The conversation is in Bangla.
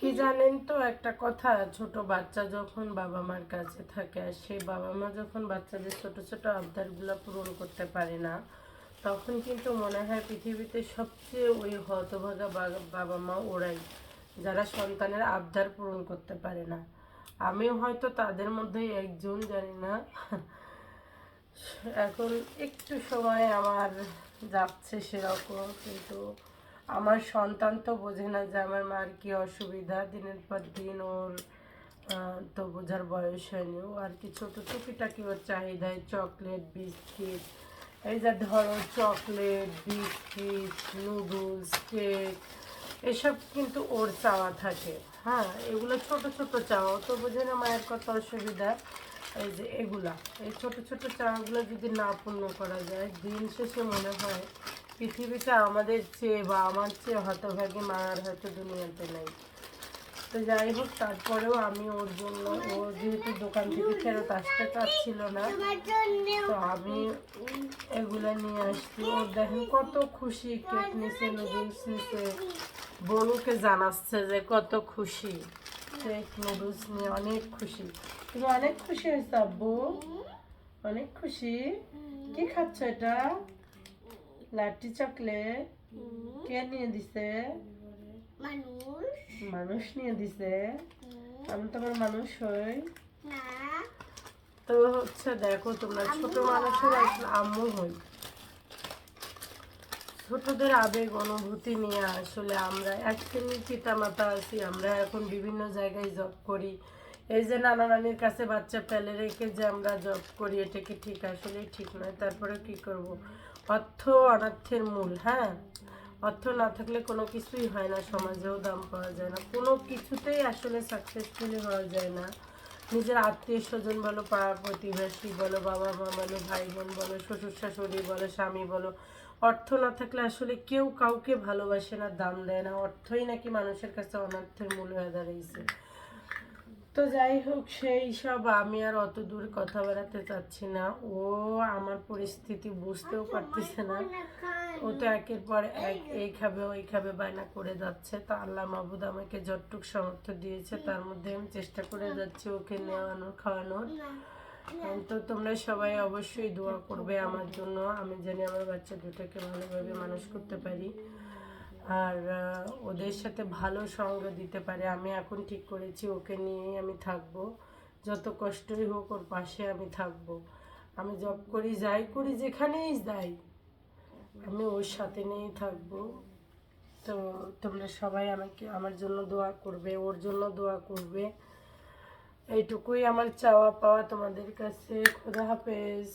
কি জানেন তো একটা কথা, ছোট বাচ্চা যখন বাবা মার কাছে থাকে আর সেই বাবা মা যখন বাচ্চাদের ছোট ছোট আবদারগুলো পূরণ করতে পারে না, তখন কিন্তু মনে হয় পৃথিবীতে সবচেয়ে ওই হতভাগা বাবা মা ওরাই, যারা সন্তানের আবদার পূরণ করতে পারে না। আমিও হয়তো তাদের মধ্যেই একজন, জানি না। এখন একটু সময় আমার যাচ্ছে সেরকম, কিন্তু আমার সন্তান তো বোঝে না যে আমার মার কি অসুবিধা। দিনের পর দিন ওর তো বোঝার বয়স হয়নি। ও আর কি ছোটো টুকিটাকি ওর চাহিদায় চকলেট, বিস্কিট, এই যে ধরো চকলেট, বিস্কিট, নুডলস, কেক, এসব কিন্তু ওর চাওয়া থাকে। হ্যাঁ, এগুলো ছোট ছোট চাওয়া, তো বোঝে না মায়ের কত অসুবিধা। এই যে এগুলা, এই ছোট ছোট চাওয়াগুলো যদি না পূর্ণ করা যায়, দিন শেষে মনে হয় পৃথিবীটা আমাদের চেয়ে বা আমার চেয়ে হতভাগী মা আর হয়তো দুনিয়াতে নেই। তো যাই হোক, তারপরেও আমি ওর জন্য, ও যেহেতু দোকান থেকে ফেরত আসতে চাচ্ছিল না, তো আমি এগুলা নিয়ে আসছি। ওর দেখেন কত খুশি, কেক নিছে, নুডলস নিছে, বনুকে জানাচ্ছে যে কত খুশি, কেক নুডলস নিয়ে অনেক খুশি। তুমি অনেক খুশি হয়েছো আব্বু? অনেক খুশি? কি খাচ্ছ এটা? লাড্ডু চকলেট? কে নিয়ে দিছে? মানুষ নিয়ে দিছে। আমি তোমার মানুষ হই তো হচ্ছে, দেখো তোমরা ছোট মানুষের আসলে আম্মু হই। ছোটদের আবেগ অনুভূতি নিয়ে আসলে আমরা এক শ্রেণীর পিতা মাতা আছি, আমরা এখন বিভিন্ন জায়গায় জব করি। এই যে নানা নানির কাছে বাচ্চা ফেলে রেখে যে আমরা জব করি, এটা কি ঠিক? আসলেই ঠিক নয়। তারপরে কি করব? অর্থ অনর্থের মূল। হ্যাঁ, অর্থ না থাকলে কোনো কিছুই হয় না, সমাজেও দাম পাওয়া যায় না, কোনো কিছুতেই আসলে সাকসেসফুলি হওয়া যায় না। নিজের আত্মীয় স্বজন বলো, পাড়া প্রতিবেশী বলো, বাবা মা বলো, ভাই বোন বলো, শ্বশুর শাশুড়ি বলো, স্বামী বলো, অর্থ না থাকলে আসলে কেউ কাউকে ভালোবাসে না, দাম দেয় না। অর্থই নাকি মানুষের কাছে অনর্থের মূল হয়ে দাঁড়িয়েছে। তো যাই হোক, সেই সব আমি আর অত দূর কথা বেড়াতে চাচ্ছি না। ও আমার পরিস্থিতি বুঝতেও পারতেছে না। ও তো একের পর এক এই খাবে ওই খাবে বায়না করে যাচ্ছে। তো আল্লাহ মাহবুদ আমাকে যতটুক সামর্থ্য দিয়েছে তার মধ্যে আমি চেষ্টা করে যাচ্ছি ওকে নেওয়ানোর, খাওয়ানোর। তো তোমরা সবাই অবশ্যই দোয়া করবে আমার জন্য, আমি জানি আমার বাচ্চা দুটোকে ভালোভাবে মানুষ করতে পারি আর ওদের সাথে ভালো সঙ্গ দিতে পারে। আমি এখন ঠিক করেছি ওকে নিয়েই আমি থাকবো, যত কষ্টই হোক ওর পাশে আমি থাকবো। আমি জব করি, যাই করি, যেখানেই যাই, আমি ওর সাথে নিয়েই থাকবো। তো তোমরা সবাই আমাকে, আমার জন্য দোয়া করবে, ওর জন্য দোয়া করবে। এইটুকুই আমার চাওয়া পাওয়া তোমাদের কাছে। খোদা হাফেজ।